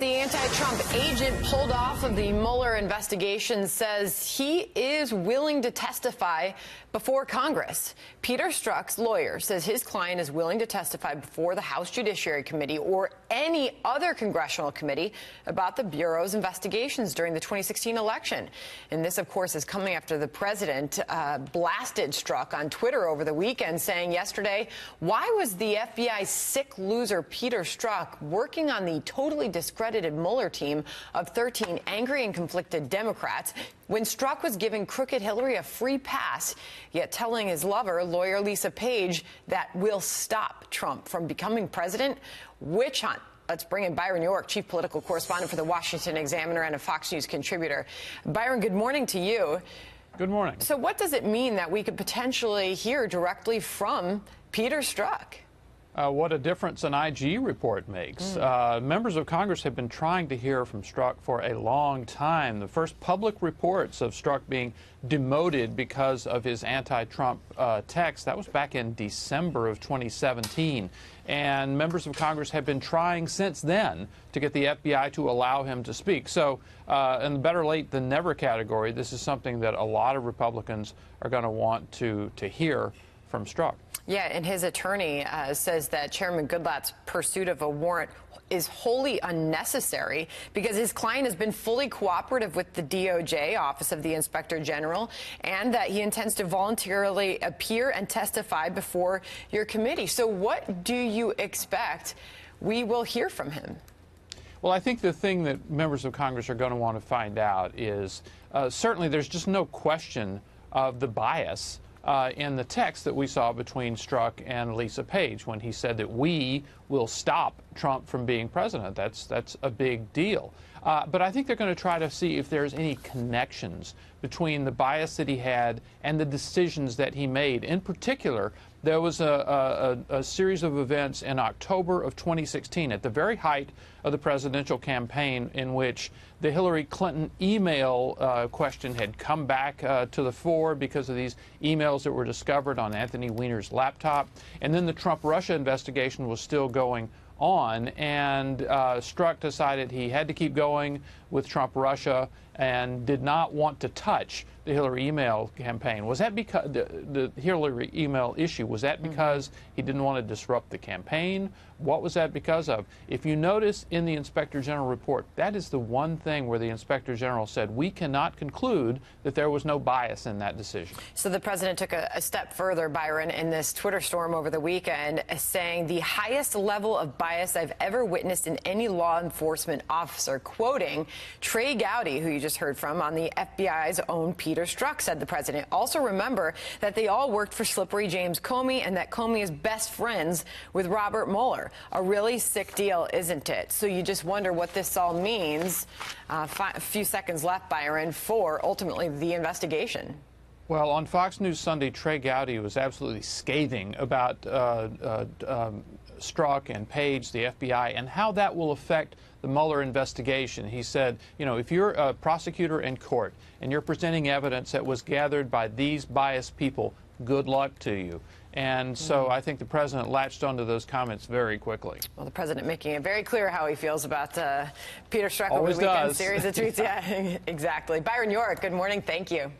The anti-Trump agent pulled off of the Mueller investigation says he is willing to testify before Congress. Peter Strzok's lawyer says his client is willing to testify before the House Judiciary Committee or any other congressional committee about the Bureau's investigations during the 2016 election. And this, of course, is coming after the president blasted Strzok on Twitter over the weekend, saying yesterday, why was the FBI's sick loser Peter Strzok working on the totally discredited Mueller team of 13 angry and conflicted Democrats when Strzok was giving crooked Hillary a free pass, yet telling his lover, lawyer Lisa Page, that will stop Trump from becoming president? Witch hunt. Let's bring in Byron York, chief political correspondent for the Washington Examiner and a Fox News contributor. Byron, good morning to you. Good morning. So what does it mean that we could potentially hear directly from Peter Strzok? What a difference an IG report makes. Members of Congress have been trying to hear from Strzok for a long time. The first public reports of Strzok being demoted because of his anti-Trump text, that was back in December of 2017. And members of Congress have been trying since then to get the FBI to allow him to speak. So in the better late than never category, this is something that a lot of Republicans are going to want to hear from Strzok. Yeah, and his attorney says that Chairman Goodlatte's pursuit of a warrant is wholly unnecessary because his client has been fully cooperative with the DOJ, Office of the Inspector General, and that he intends to voluntarily appear and testify before your committee. So what do you expect we will hear from him? Well, I think the thing that members of Congress are going to want to find out is certainly there's just no question of the bias in the text that we saw between Strzok and Lisa Page when he said that we will stop Trump from being president. That's a big deal. But I think they're going to try to see if there's any connections between the bias that he had and the decisions that he made. In particular, there was a series of events in October of 2016 at the very height of the presidential campaign in which the Hillary Clinton email question had come back to the fore because of these emails that were discovered on Anthony Weiner's laptop. And then the Trump-Russia investigation was still going on, and Strzok decided he had to keep going with Trump-Russia and did not want to touch the Hillary email campaign. Was that because the Hillary email issue, was that because he didn't want to disrupt the campaign? What was that because of? If you notice in the Inspector General report, that is the one thing where the Inspector General said we cannot conclude that there was no bias in that decision. So the president took a step further, Byron, in this Twitter storm over the weekend, saying the highest level of bias I've ever witnessed in any law enforcement officer, quoting Trey Gowdy, who you just heard from on the FBI's own Peter Strzok, said the president. Also remember that they all worked for Slippery James Comey and that Comey is best friends with Robert Mueller. A really sick deal, isn't it? So you just wonder what this all means. A few seconds left, Byron, for ultimately the investigation. Well, on Fox News Sunday, Trey Gowdy was absolutely scathing about Strzok and Page, the FBI, and how that will affect the Mueller investigation. He said, you know, if you're a prosecutor in court and you're presenting evidence that was gathered by these biased people, good luck to you. And so I think the president latched onto those comments very quickly. Well, the president making it very clear how he feels about Peter Strzok Always over the weekend does. series of tweets. Yeah, exactly. Byron York, good morning. Thank you.